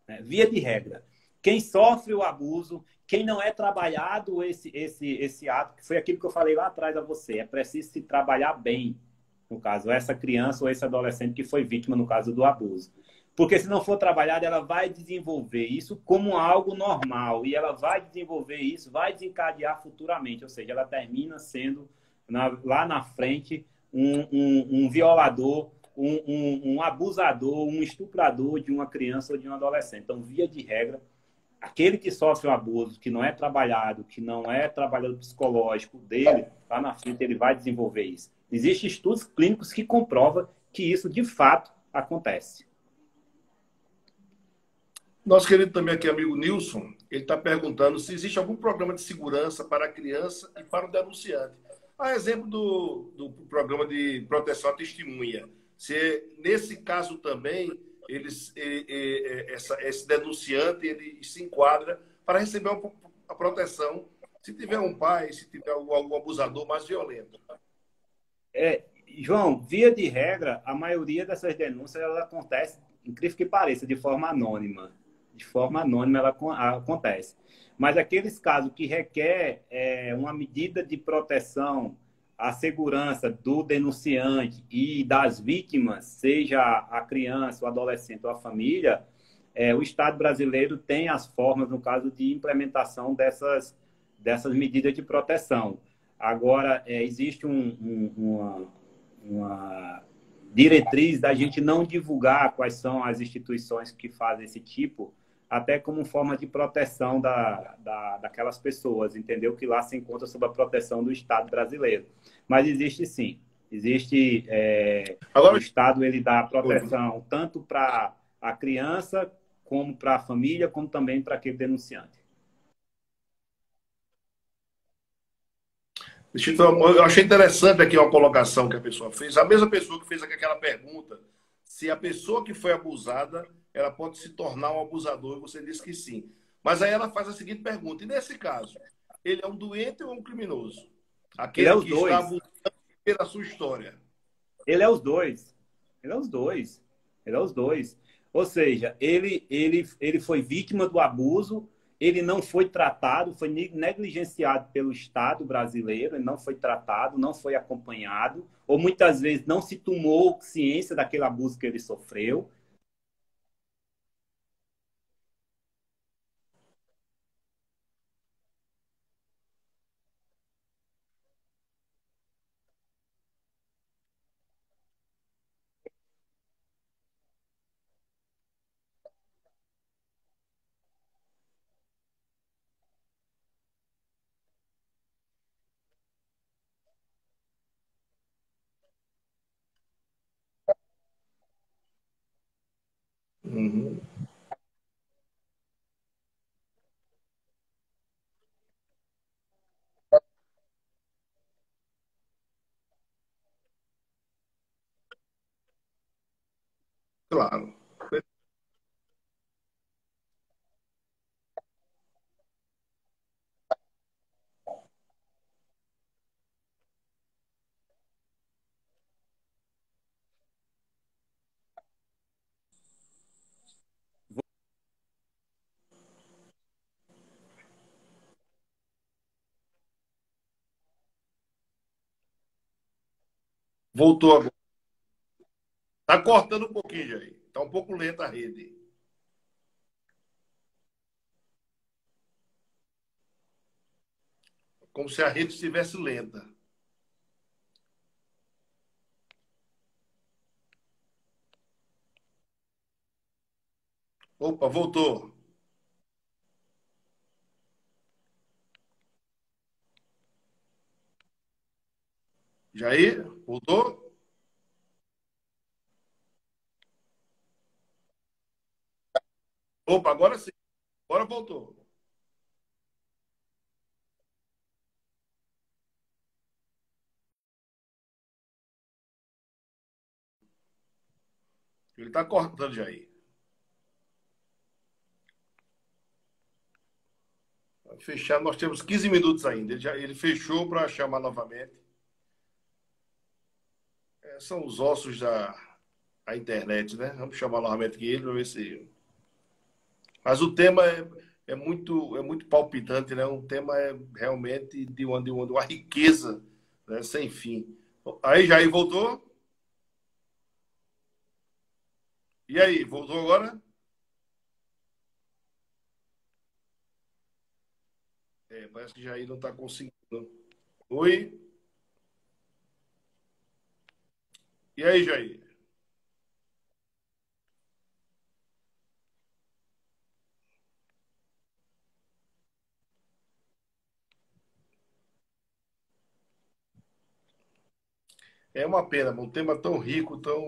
Né? Via de regra. Quem sofre o abuso, quem não é trabalhado esse ato, que foi aquilo que eu falei lá atrás a você, é preciso se trabalhar bem, no caso, essa criança ou esse adolescente que foi vítima, no caso do abuso. Porque se não for trabalhada, ela vai desenvolver isso como algo normal e ela vai desenvolver isso, vai desencadear futuramente, ou seja, ela termina sendo, lá na frente, um violador, um abusador, um estuprador de uma criança ou de um adolescente. Então, via de regra, aquele que sofre o abuso, que não é trabalhado, que não é trabalhado psicológico dele, lá na frente ele vai desenvolver isso. Existem estudos clínicos que comprovam que isso de fato acontece. Nosso querido também aqui, amigo Nilson, ele está perguntando se existe algum programa de segurança para a criança e para o denunciante. A exemplo do programa de proteção à testemunha. Se nesse caso também esse denunciante ele se enquadra para receber a proteção se tiver um pai, se tiver algum abusador mais violento. João, via de regra, a maioria dessas denúncias ela acontece, incrível que pareça, de forma anônima. De forma anônima ela acontece. Mas aqueles casos que requer uma medida de proteção à segurança do denunciante e das vítimas, seja a criança, o adolescente ou a família, o Estado brasileiro tem as formas, no caso de implementação dessas medidas de proteção. Agora, existe uma diretriz da gente não divulgar quais são as instituições que fazem esse tipo, até como forma de proteção daquelas pessoas, entendeu? Que lá se encontra sob a proteção do Estado brasileiro. Mas existe sim. Existe... o Agora, Estado ele dá proteção tanto para a criança, como para a família, como também para aquele denunciante. eu achei interessante aqui uma colocação que a pessoa fez. A mesma pessoa que fez aquela pergunta, se a pessoa que foi abusada, ela pode se tornar um abusador, e você disse que sim. Mas aí ela faz a seguinte pergunta: e nesse caso, ele é um doente ou um criminoso? Ele é Aquele os que está dois. abusando pela sua história. Ele é os dois. Ele é os dois. Ele é os dois. Ou seja, ele foi vítima do abuso, ele não foi tratado, foi negligenciado pelo Estado brasileiro, ele não foi tratado, não foi acompanhado, ou muitas vezes não se tomou ciência daquele abuso que ele sofreu. Uhum. Claro. Voltou agora. Está cortando um pouquinho, aí. Está um pouco lenta a rede. como se a rede estivesse lenta. Opa, voltou. Jair, voltou? Opa, agora sim. Agora voltou. Ele está cortando, Jair. Vai fechar, nós temos 15 minutos ainda. Ele fechou para chamar novamente. São os ossos da internet, né? Vamos chamar novamente aqui ele para ver se. Mas o tema é muito palpitante, né? Um tema realmente de uma riqueza, né? Sem fim. Aí, Jair voltou? E aí, voltou agora? Parece que Jair não está conseguindo. Oi? E aí, Jair? É uma pena, um tema tão rico, tão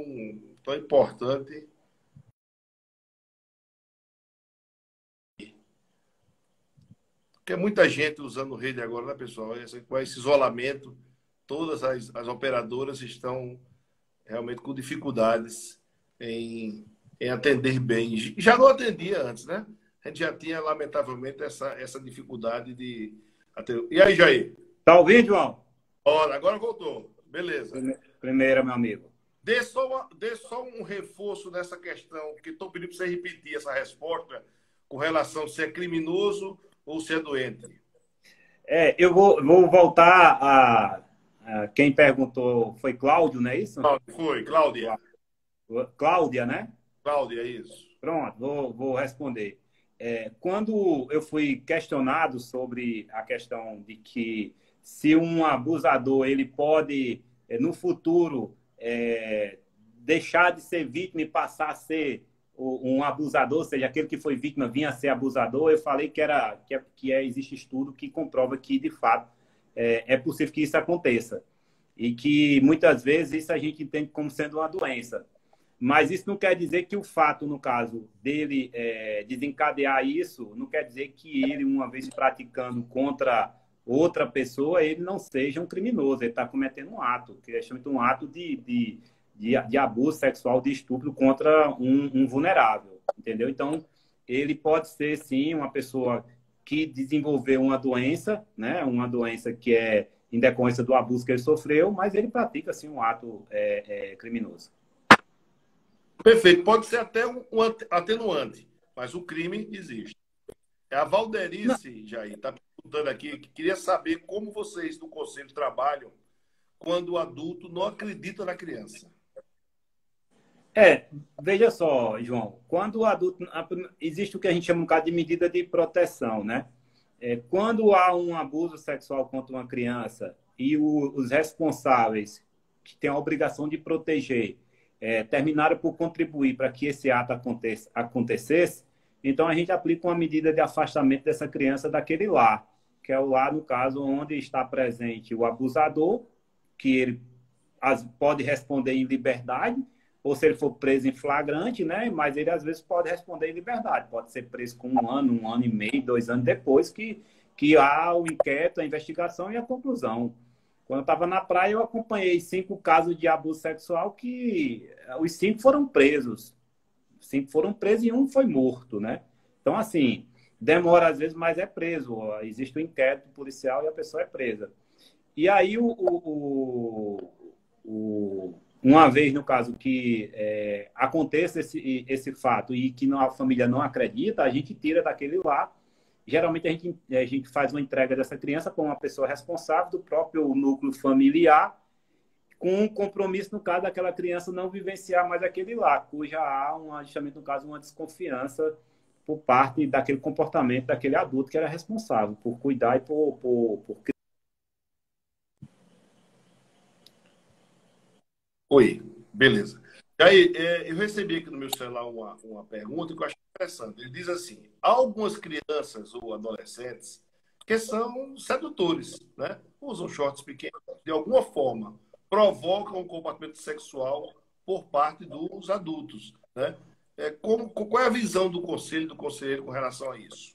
importante. Porque muita gente usando rede agora, né, pessoal? Com esse isolamento, todas as operadoras estão realmente com dificuldades em atender bem. Já não atendia antes, né? A gente já tinha, lamentavelmente, essa dificuldade de atender. E aí, Jair? Tá ouvindo, João? Ora, agora voltou. Beleza. Primeira, meu amigo. Dê só um reforço nessa questão, porque estou pedindo para você repetir essa resposta com relação se é criminoso ou se é doente. Eu vou voltar a quem perguntou foi Cláudio, não é isso? Foi, Cláudia. Cláudia, né? Cláudia, é isso. Pronto, vou responder. Quando eu fui questionado sobre a questão de que se um abusador ele pode, no futuro, deixar de ser vítima e passar a ser um abusador, ou seja, aquele que foi vítima vinha a ser abusador, eu falei existe estudo que comprova que, de fato, é possível que isso aconteça. E que, muitas vezes, isso a gente entende como sendo uma doença. Mas isso não quer dizer que o fato, no caso, dele desencadear isso, não quer dizer que ele, uma vez praticando contra outra pessoa, ele não seja um criminoso. Ele está cometendo um ato, que é chamado um ato de abuso sexual, de estupro contra um vulnerável, entendeu? Então, ele pode ser, sim, uma pessoa que desenvolveu uma doença, né? Uma doença que é em decorrência do abuso que ele sofreu, mas ele pratica, sim, um ato criminoso. Perfeito. Pode ser até um atenuante, mas o crime existe. A Valderice, Jair, está perguntando aqui, que queria saber como vocês do Conselho trabalham quando o adulto não acredita na criança. Veja só, João, quando o adulto. Existe o que a gente chama um caso de medida de proteção, né? Quando há um abuso sexual contra uma criança e os responsáveis, que têm a obrigação de proteger, terminaram por contribuir para que esse ato acontecesse, então a gente aplica uma medida de afastamento dessa criança daquele lar, que é o lar, no caso, onde está presente o abusador, que ele pode responder em liberdade, ou se ele for preso em flagrante, né? Mas ele às vezes pode responder em liberdade, pode ser preso com 1 ano e meio, 2 anos depois que há o inquérito, a investigação e a conclusão. Quando eu estava na praia, eu acompanhei 5 casos de abuso sexual que os 5 foram presos. 5 foram presos e 1 foi morto, né? Então, assim, demora às vezes, mas é preso. Existe um inquérito policial e a pessoa é presa. E aí, uma vez, no caso, que aconteça esse fato e que a família não acredita, a gente tira daquele lá. Geralmente, a gente faz uma entrega dessa criança para uma pessoa responsável do próprio núcleo familiar, com um compromisso, no caso, daquela criança não vivenciar mais aquele lá, cuja há, justamente no caso, uma desconfiança por parte daquele comportamento daquele adulto que era responsável por cuidar e por Oi, beleza. E aí, eu recebi aqui no meu celular uma pergunta que eu achei interessante. Ele diz assim: há algumas crianças ou adolescentes que são sedutores, né? Usam shorts pequenos, de alguma forma, provocam o comportamento sexual por parte dos adultos, né? Qual é a visão do conselho, do conselheiro com relação a isso?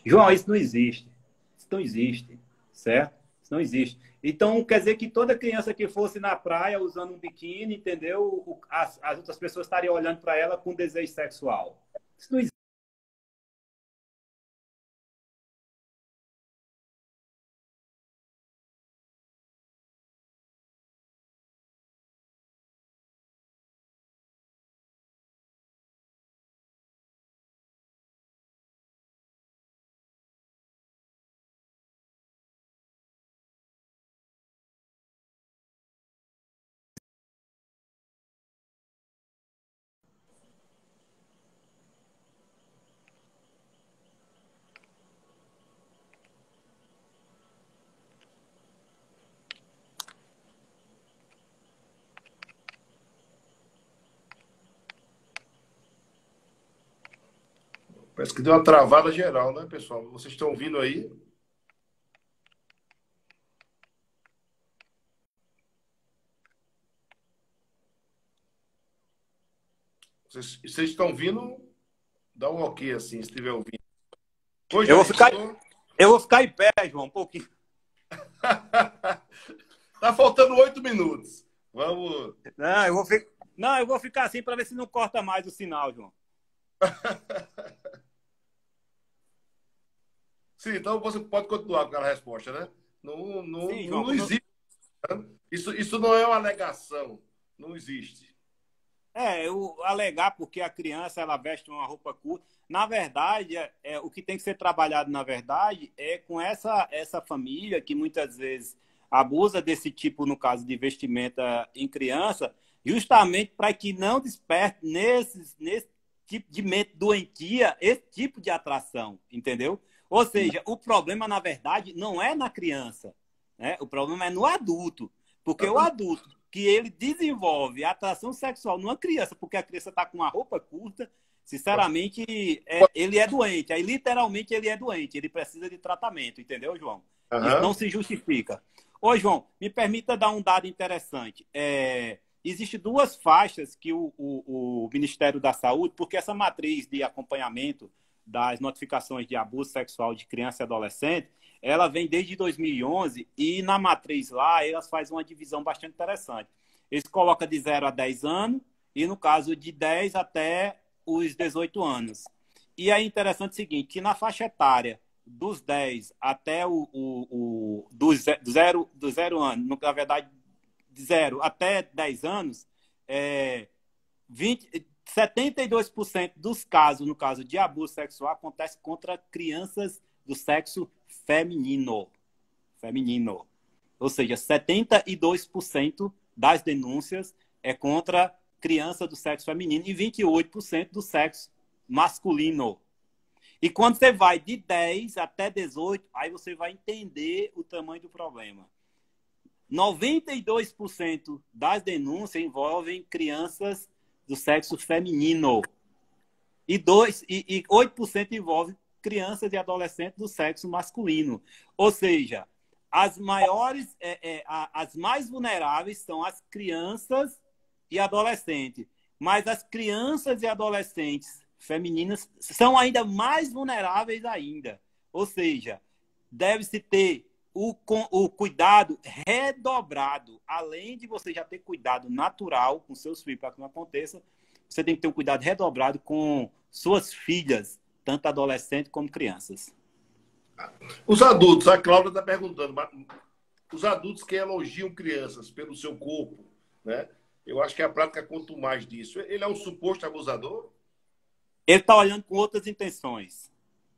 João, isso não existe. Isso não existe, certo? Isso não existe. Então, quer dizer que toda criança que fosse na praia usando um biquíni, entendeu? As outras pessoas estariam olhando para ela com desejo sexual. Isso não existe. Parece que deu uma travada geral, né, pessoal? Vocês estão ouvindo aí? Vocês estão ouvindo? Dá um ok assim, se estiver ouvindo. Oi, Eu vou Jair, ficar, doutor. eu vou ficar em pé, João, um pouquinho. Tá faltando 8 minutos. Vamos. Não, eu vou ficar assim para ver se não corta mais o sinal, João. Sim, então você pode continuar com aquela resposta, né? Não, Sim, João, não existe. Né? Isso não é uma alegação. Não existe. eu alegar porque a criança ela veste uma roupa curta. Na verdade, o que tem que ser trabalhado, na verdade, é com essa família que muitas vezes abusa desse tipo, no caso de vestimenta em criança, justamente para que não desperte nesse tipo de mente doentia esse tipo de atração, entendeu? Ou seja, o problema, na verdade, não é na criança, né? O problema é no adulto. Porque o adulto que ele desenvolve atração sexual numa criança, porque a criança está com uma roupa curta, sinceramente, ele é doente. Aí, literalmente, ele é doente. Ele precisa de tratamento, entendeu, João? Isso não Aham. se justifica. Ô, João, me permita dar um dado interessante. Existem duas faixas que o Ministério da Saúde, porque essa matriz de acompanhamento das notificações de abuso sexual de criança e adolescente, ela vem desde 2011 e na matriz lá elas fazem uma divisão bastante interessante. Eles colocam de 0 a 10 anos e no caso de 10 até os 18 anos. E é interessante o seguinte, que na faixa etária dos 10 até do zero ano, na verdade, de 0 até 10 anos, 72% dos casos, no caso de abuso sexual, acontece contra crianças do sexo feminino. Feminino. Ou seja, 72% das denúncias é contra criança do sexo feminino e 28% do sexo masculino. E quando você vai de 10 até 18, aí você vai entender o tamanho do problema. 92% das denúncias envolvem crianças do sexo feminino. E 8% envolve crianças e adolescentes do sexo masculino. Ou seja, as mais vulneráveis são as crianças e adolescentes. Mas as crianças e adolescentes femininas são ainda mais vulneráveis ainda. Ou seja, deve-se ter o cuidado redobrado. Além de você já ter cuidado natural com seus filhos para que não aconteça, você tem que ter um cuidado redobrado com suas filhas, tanto adolescentes como crianças. Os adultos, a Cláudia está perguntando, os adultos que elogiam crianças pelo seu corpo, né? Eu acho que a prática conta mais disso. Ele é um suposto abusador? Ele está olhando com outras intenções.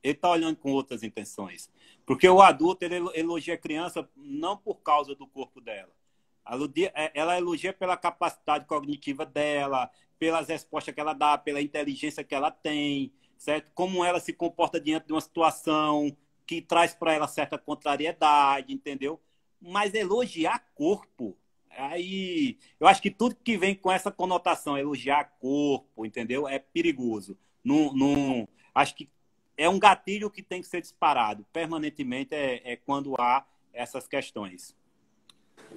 Ele está olhando com outras intenções. Porque o adulto, ele elogia a criança não por causa do corpo dela. Ela elogia pela capacidade cognitiva dela, pelas respostas que ela dá, pela inteligência que ela tem, certo? Como ela se comporta diante de uma situação que traz para ela certa contrariedade, entendeu? Mas elogiar corpo, Aí, eu acho que tudo que vem com essa conotação, elogiar corpo, entendeu? É perigoso. Não, acho que é um gatilho que tem que ser disparado permanentemente é quando há essas questões.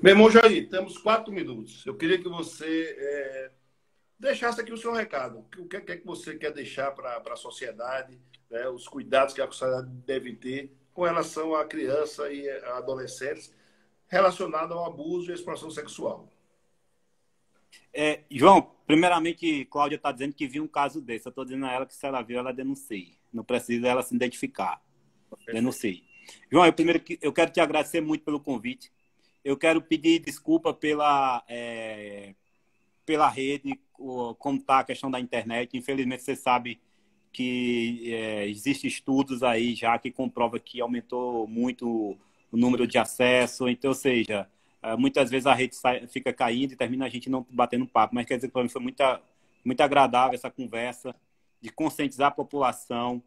Meu irmão Jair, temos 4 minutos. Eu queria que você deixasse aqui o seu recado. O que é que você quer deixar para a sociedade, né? Os cuidados que a sociedade deve ter com relação à criança e a adolescentes relacionado ao abuso e à exploração sexual. João, primeiramente, Cláudia está dizendo que viu um caso desse. Eu estou dizendo a ela que se ela viu, ela denuncie. Não precisa ela se identificar. Denuncie. João, eu quero te agradecer muito pelo convite. Eu quero pedir desculpa pela rede, como está a questão da internet. Infelizmente, você sabe que existem estudos aí já que comprovam que aumentou muito o número de acesso. Então, ou seja, muitas vezes a rede fica caindo e termina a gente não batendo papo. Mas quer dizer que para mim foi muito agradável essa conversa, de conscientizar a população.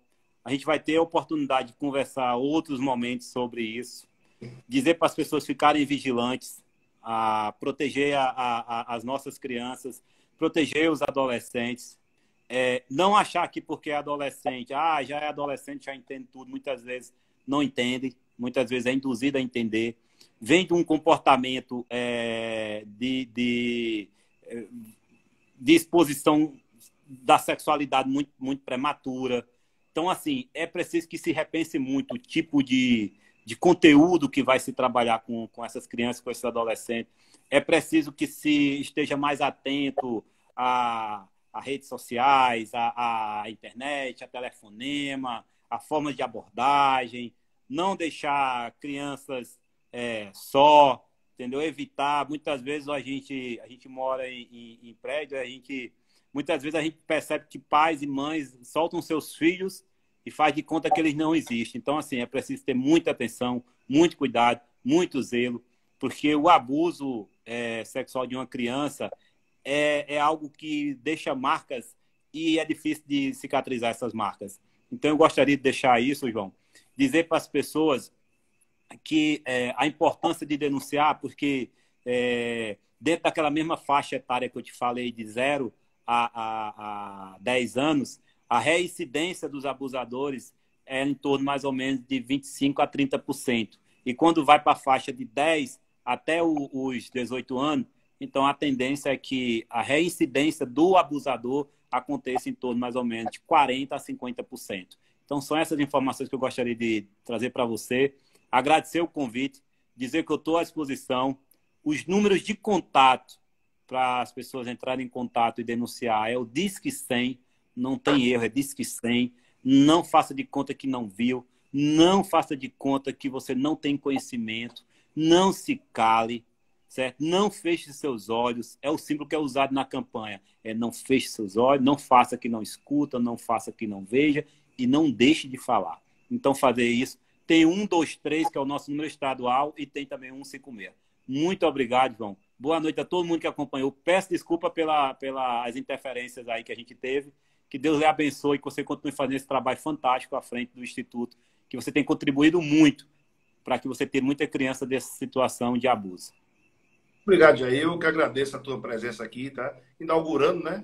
A gente vai ter a oportunidade de conversar outros momentos sobre isso. Dizer para as pessoas ficarem vigilantes, proteger as nossas crianças, proteger os adolescentes. Não achar que porque é adolescente, já é adolescente, já entende tudo. Muitas vezes não entende, muitas vezes é induzido a entender. Vem de um comportamento de exposição da sexualidade muito prematura. Então, assim, é preciso que se repense muito o tipo de conteúdo que vai se trabalhar com essas crianças, com esses adolescentes. É preciso que se esteja mais atento a redes sociais, a internet, a telefonema, a forma de abordagem, não deixar crianças só, entendeu? Evitar. Muitas vezes a gente mora em prédio, muitas vezes a gente percebe que pais e mães soltam seus filhos e faz de conta que eles não existem. Então, assim, é preciso ter muita atenção, muito cuidado, muito zelo, porque o abuso sexual de uma criança é algo que deixa marcas e é difícil de cicatrizar essas marcas. Então, eu gostaria de deixar isso, João, dizer para as pessoas que a importância de denunciar, porque dentro daquela mesma faixa etária que eu te falei, de 0 a 10 anos, a reincidência dos abusadores é em torno mais ou menos de 25% a 30%. E quando vai para a faixa de 10 até os 18 anos, então a tendência é que a reincidência do abusador aconteça em torno mais ou menos de 40% a 50%. Então são essas informações que eu gostaria de trazer para você. Agradecer o convite, dizer que eu estou à disposição. Os números de contato para as pessoas entrarem em contato e denunciar é o Disque 100. Não tem erro, é Disque 100. Não faça de conta que não viu. Não faça de conta que você não tem conhecimento. Não se cale, certo? Não feche seus olhos. É o símbolo que é usado na campanha. Não feche seus olhos, não faça que não escuta, não faça que não veja e não deixe de falar. Então, fazer isso. Tem 123, que é o nosso número estadual, e tem também 156. Muito obrigado, João. Boa noite a todo mundo que acompanhou. Peço desculpa pelas interferências aí que a gente teve. Que Deus lhe abençoe e que você continue fazendo esse trabalho fantástico à frente do Instituto, que você tem contribuído muito para que você tenha muita criança dessa situação de abuso. Obrigado, Jair. Eu que agradeço a tua presença aqui, tá? Inaugurando, né,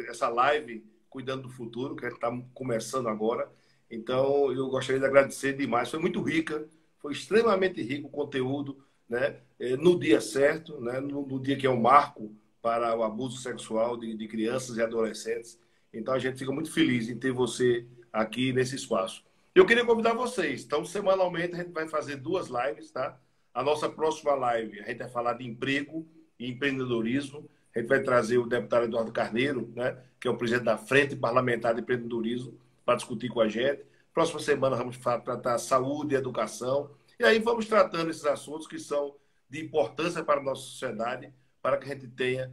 essa live Cuidando do Futuro, que a gente está começando agora. Então, eu gostaria de agradecer demais. Foi muito rica, foi extremamente rico o conteúdo, né? No dia certo, né? No dia que é um marco para o abuso sexual de crianças e adolescentes. Então, a gente fica muito feliz em ter você aqui nesse espaço. Eu queria convidar vocês. Então, semanalmente, a gente vai fazer 2 lives, tá? A nossa próxima live, a gente vai falar de emprego e empreendedorismo. A gente vai trazer o deputado Eduardo Carneiro, né? Que é o presidente da Frente Parlamentar de Empreendedorismo, para discutir com a gente. Próxima semana vamos tratar saúde e educação. E aí vamos tratando esses assuntos que são de importância para a nossa sociedade, para que a gente tenha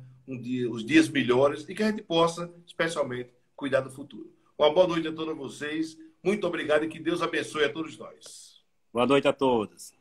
os dias melhores e que a gente possa, especialmente, cuidar do futuro. Uma boa noite a todos vocês. Muito obrigado e que Deus abençoe a todos nós. Boa noite a todos.